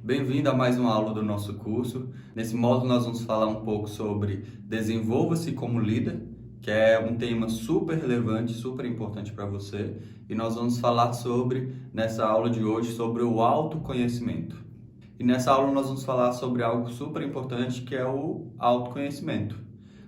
Bem-vindo a mais uma aula do nosso curso. Nesse módulo nós vamos falar um pouco sobre desenvolva-se como líder, que é um tema super relevante, super importante para você. E nós vamos falar nessa aula de hoje, sobre o autoconhecimento. E nessa aula nós vamos falar sobre algo super importante, que é o autoconhecimento.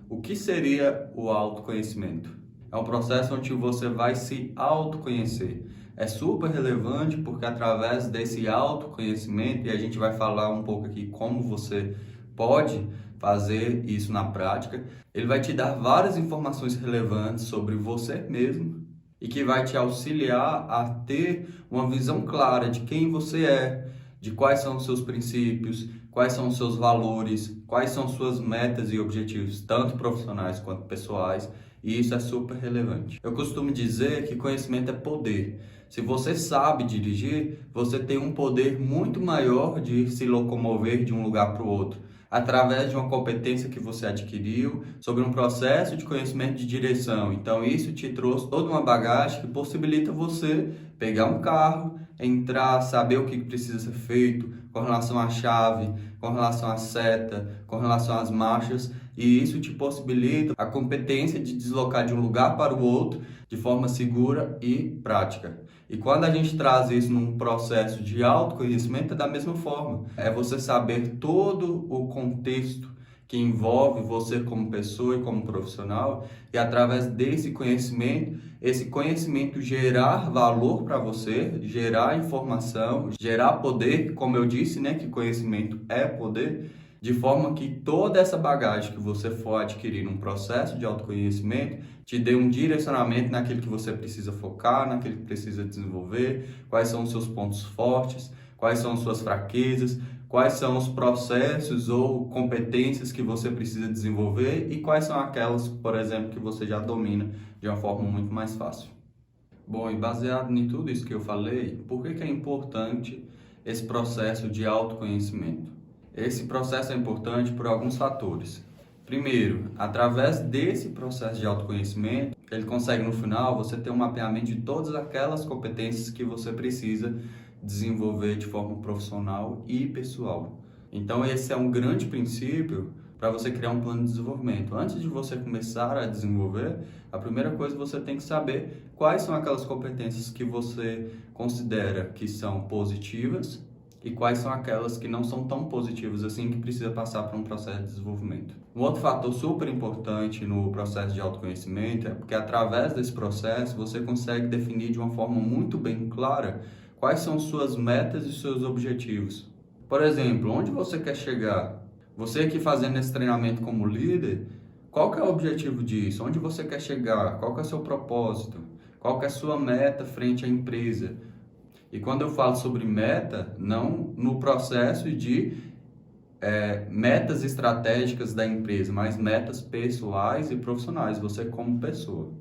O que seria o autoconhecimento? É um processo onde você vai se autoconhecer. É super relevante porque através desse autoconhecimento, e a gente vai falar um pouco aqui como você pode fazer isso na prática, ele vai te dar várias informações relevantes sobre você mesmo e que vai te auxiliar a ter uma visão clara de quem você é, de quais são os seus princípios, quais são os seus valores, quais são suas metas e objetivos, tanto profissionais quanto pessoais, e isso é super relevante. Eu costumo dizer que conhecimento é poder. Se você sabe dirigir, você tem um poder muito maior de se locomover de um lugar para o outro, através de uma competência que você adquiriu sobre um processo de conhecimento de direção. Então, isso te trouxe toda uma bagagem que possibilita você pegar um carro, entrar, saber o que precisa ser feito com relação à chave, com relação à seta, com relação às marchas, e isso te possibilita a competência de deslocar de um lugar para o outro de forma segura e prática. E quando a gente traz isso num processo de autoconhecimento, é da mesma forma. É você saber todo o contexto que envolve você como pessoa e como profissional, e através desse conhecimento, esse conhecimento gerar valor para você, gerar informação, gerar poder, como eu disse, né, que conhecimento é poder, de forma que toda essa bagagem que você for adquirir num processo de autoconhecimento te dê um direcionamento naquilo que você precisa focar, naquilo que precisa desenvolver, quais são os seus pontos fortes, quais são as suas fraquezas, quais são os processos ou competências que você precisa desenvolver e quais são aquelas, por exemplo, que você já domina de uma forma muito mais fácil. Bom, e baseado em tudo isso que eu falei, por que é importante esse processo de autoconhecimento? Esse processo é importante por alguns fatores. Primeiro, através desse processo de autoconhecimento, ele consegue no final você ter um mapeamento de todas aquelas competências que você precisa desenvolver de forma profissional e pessoal. Então, esse é um grande princípio para você criar um plano de desenvolvimento. Antes de você começar a desenvolver, a primeira coisa você tem que saber quais são aquelas competências que você considera que são positivas e quais são aquelas que não são tão positivas assim, que precisa passar por um processo de desenvolvimento. Um outro fator super importante no processo de autoconhecimento é porque através desse processo você consegue definir de uma forma muito bem clara quais são suas metas e seus objetivos. Por exemplo, onde você quer chegar? Você aqui fazendo esse treinamento como líder, qual que é o objetivo disso? Onde você quer chegar? Qual que é o seu propósito? Qual que é a sua meta frente à empresa? E quando eu falo sobre meta, não no processo de metas estratégicas da empresa, mas metas pessoais e profissionais, você como pessoa.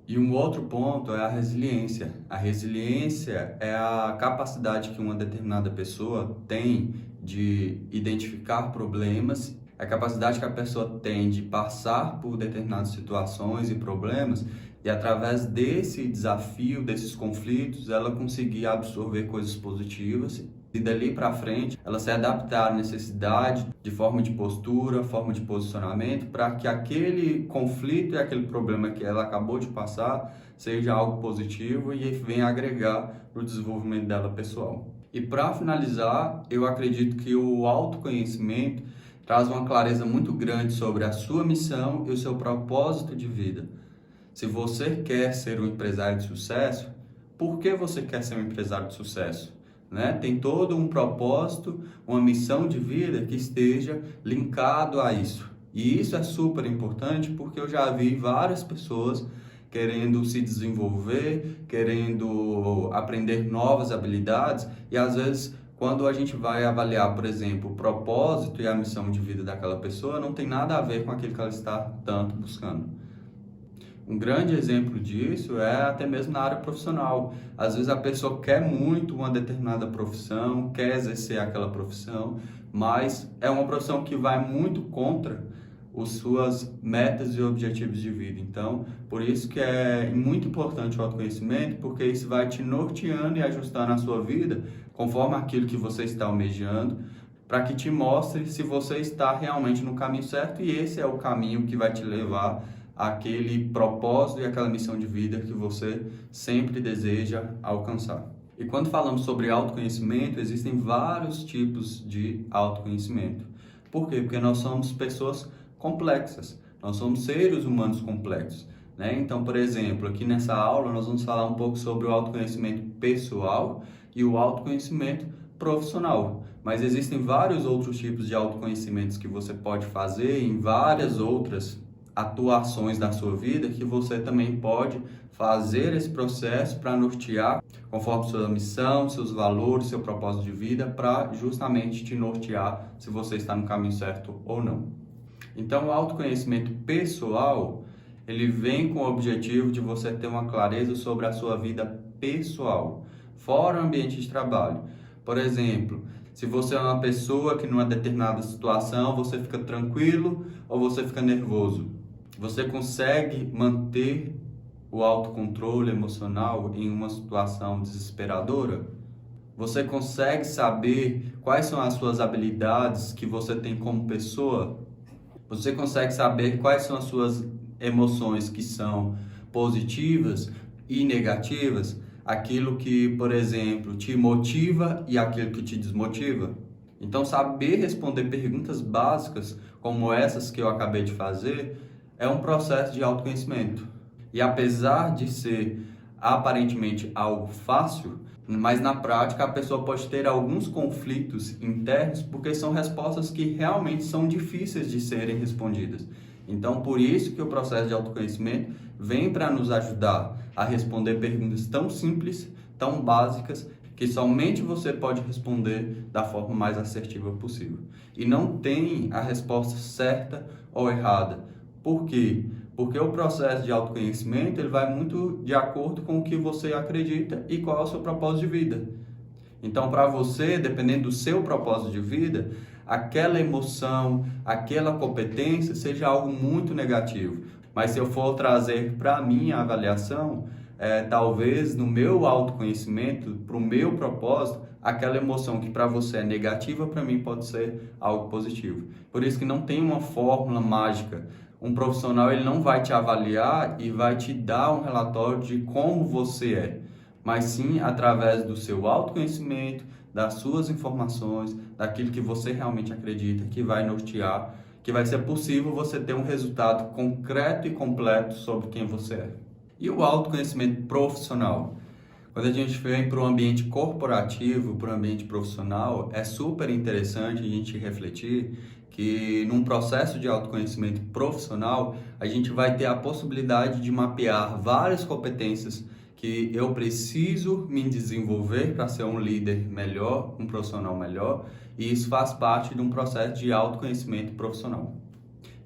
E um outro ponto é a resiliência. A resiliência é a capacidade que uma determinada pessoa tem de identificar problemas, a capacidade que a pessoa tem de passar por determinadas situações e problemas e através desse desafio, desses conflitos, ela conseguir absorver coisas positivas e dali para frente ela se adaptar à necessidade de forma de postura, forma de posicionamento, para que aquele conflito e aquele problema que ela acabou de passar seja algo positivo e venha agregar para o desenvolvimento dela pessoal. E para finalizar, eu acredito que o autoconhecimento traz uma clareza muito grande sobre a sua missão e o seu propósito de vida. Se você quer ser um empresário de sucesso, por que você quer ser um empresário de sucesso? Né? Tem todo um propósito, uma missão de vida que esteja linkado a isso. E isso é super importante porque eu já vi várias pessoas querendo se desenvolver, querendo aprender novas habilidades e às vezes quando a gente vai avaliar, por exemplo, o propósito e a missão de vida daquela pessoa, não tem nada a ver com aquilo que ela está tanto buscando. Um grande exemplo disso é até mesmo na área profissional. Às vezes a pessoa quer muito uma determinada profissão, quer exercer aquela profissão, mas é uma profissão que vai muito contra as suas metas e objetivos de vida. Então, por isso que é muito importante o autoconhecimento, porque isso vai te norteando e ajustando a sua vida conforme aquilo que você está almejando, para que te mostre se você está realmente no caminho certo, e esse é o caminho que vai te levar àquele propósito e àquela missão de vida que você sempre deseja alcançar. E quando falamos sobre autoconhecimento, existem vários tipos de autoconhecimento. Por quê? Porque nós somos pessoas complexas, nós somos seres humanos complexos, né? Então, por exemplo, aqui nessa aula nós vamos falar um pouco sobre o autoconhecimento pessoal e o autoconhecimento profissional. Mas existem vários outros tipos de autoconhecimentos que você pode fazer em várias outras atuações da sua vida, que você também pode fazer esse processo para nortear conforme sua missão, seus valores, seu propósito de vida, para justamente te nortear se você está no caminho certo ou não. Então, o autoconhecimento pessoal, ele vem com o objetivo de você ter uma clareza sobre a sua vida pessoal, fora o ambiente de trabalho. Por exemplo, se você é uma pessoa que numa determinada situação você fica tranquilo ou você fica nervoso, você consegue manter o autocontrole emocional em uma situação desesperadora? Você consegue saber quais são as suas habilidades que você tem como pessoa? Você consegue saber quais são as suas emoções que são positivas e negativas? Aquilo que, por exemplo, te motiva e aquilo que te desmotiva? Então, saber responder perguntas básicas como essas que eu acabei de fazer é um processo de autoconhecimento. E apesar de ser aparentemente algo fácil, mas na prática a pessoa pode ter alguns conflitos internos porque são respostas que realmente são difíceis de serem respondidas. Então, por isso que o processo de autoconhecimento vem para nos ajudar a responder perguntas tão simples, tão básicas, que somente você pode responder da forma mais assertiva possível. E não tem a resposta certa ou errada. Por quê? Porque o processo de autoconhecimento ele vai muito de acordo com o que você acredita e qual é o seu propósito de vida. Então, para você, dependendo do seu propósito de vida, aquela emoção, aquela competência seja algo muito negativo. Mas se eu for trazer para a minha avaliação, talvez no meu autoconhecimento, para o meu propósito, aquela emoção que para você é negativa, para mim pode ser algo positivo. Por isso que não tem uma fórmula mágica. Um profissional ele não vai te avaliar e vai te dar um relatório de como você é, mas sim através do seu autoconhecimento, das suas informações, daquilo que você realmente acredita, que vai nortear, que vai ser possível você ter um resultado concreto e completo sobre quem você é. E o autoconhecimento profissional? Quando a gente vem para o ambiente corporativo, para o ambiente profissional, é super interessante a gente refletir que num processo de autoconhecimento profissional, a gente vai ter a possibilidade de mapear várias competências que eu preciso me desenvolver para ser um líder melhor, um profissional melhor, e isso faz parte de um processo de autoconhecimento profissional.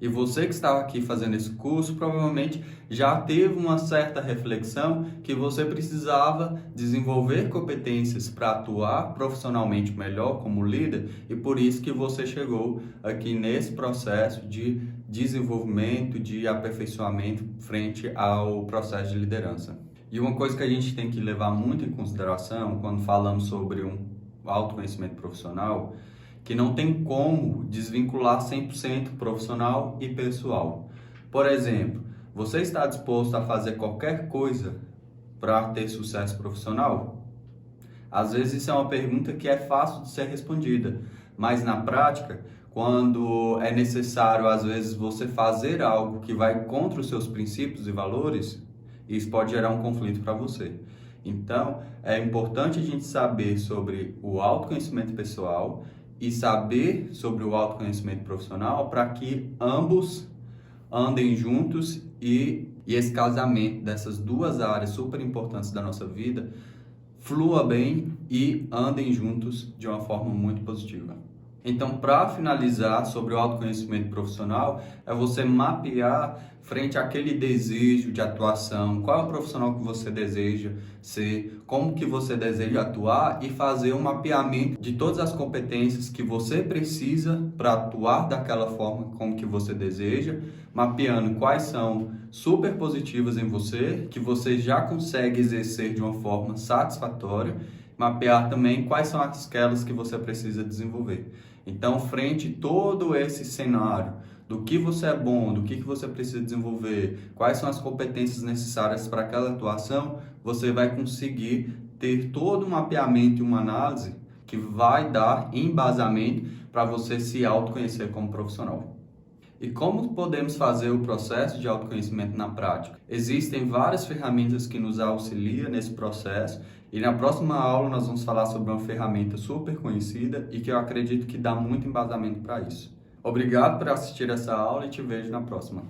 E você que estava aqui fazendo esse curso provavelmente já teve uma certa reflexão que você precisava desenvolver competências para atuar profissionalmente melhor como líder, e por isso que você chegou aqui nesse processo de desenvolvimento, de aperfeiçoamento frente ao processo de liderança. E uma coisa que a gente tem que levar muito em consideração quando falamos sobre um autoconhecimento profissional, que não tem como desvincular 100% profissional e pessoal. Por exemplo, você está disposto a fazer qualquer coisa para ter sucesso profissional? Às vezes isso é uma pergunta que é fácil de ser respondida, mas na prática, quando é necessário às vezes você fazer algo que vai contra os seus princípios e valores, isso pode gerar um conflito para você. Então, é importante a gente saber sobre o autoconhecimento pessoal e saber sobre o autoconhecimento profissional para que ambos andem juntos e esse casamento dessas duas áreas super importantes da nossa vida flua bem e andem juntos de uma forma muito positiva. Então, para finalizar sobre o autoconhecimento profissional, é você mapear frente àquele desejo de atuação, qual é o profissional que você deseja ser, como que você deseja atuar, e fazer um mapeamento de todas as competências que você precisa para atuar daquela forma como que você deseja, mapeando quais são super positivas em você, que você já consegue exercer de uma forma satisfatória, mapear também quais são aquelas que você precisa desenvolver. Então, frente a todo esse cenário, do que você é bom, do que você precisa desenvolver, quais são as competências necessárias para aquela atuação, você vai conseguir ter todo um mapeamento e uma análise que vai dar embasamento para você se autoconhecer como profissional. E como podemos fazer o processo de autoconhecimento na prática? Existem várias ferramentas que nos auxiliam nesse processo, e na próxima aula nós vamos falar sobre uma ferramenta super conhecida e que eu acredito que dá muito embasamento para isso. Obrigado por assistir essa aula e te vejo na próxima.